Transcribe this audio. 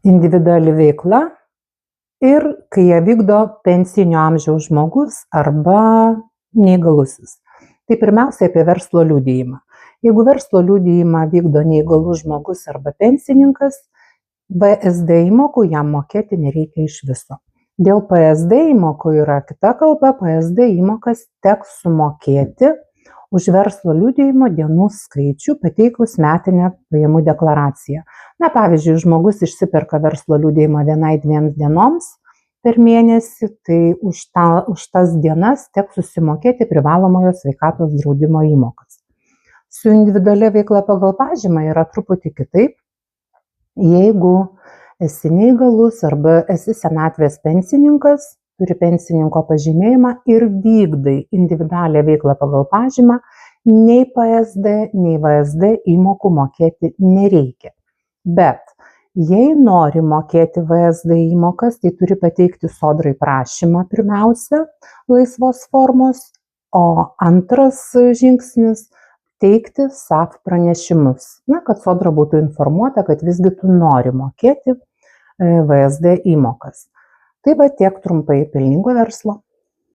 individuali veikla ir kai ją vykdo pensinio amžiaus žmogus arba neįgalusis. Tai pirmiausia apie verslo liudijimą. Jeigu verslo liudijimą vykdo neįgalus žmogus arba pensininkas, VSD įmokų jam mokėti nereikia iš viso. Dėl PSD įmokų yra kita kalba, PSD įmokas teks sumokėti už verslo liudijimo dienų skaičių pateikus metinę pajamų deklaraciją. Na, pavyzdžiui, žmogus išsiperka verslo liudijimą 1-2 dienoms per mėnesį, tai už tas dienas teks susimokėti privalomojo sveikatos draudimo įmokas. Su individualia veikla pagal pažymą yra truputį kitaip. Jeigu esi neįgalus arba esi senatvės pensininkas, turi pensininko pažymėjimą ir vykdai individualią veiklą pagal pažymą, nei PSD, nei VSD įmokų mokėti nereikia. Bet jei nori mokėti VSD įmokas, tai turi pateikti sodrai prašymą pirmiausia laisvos formos, o antras žingsnis teikti SAF pranešimus, kad sodra būtų informuota, kad visgi tu nori mokėti VSD įmokas. Tai va tiek trumpai pelningo verslo.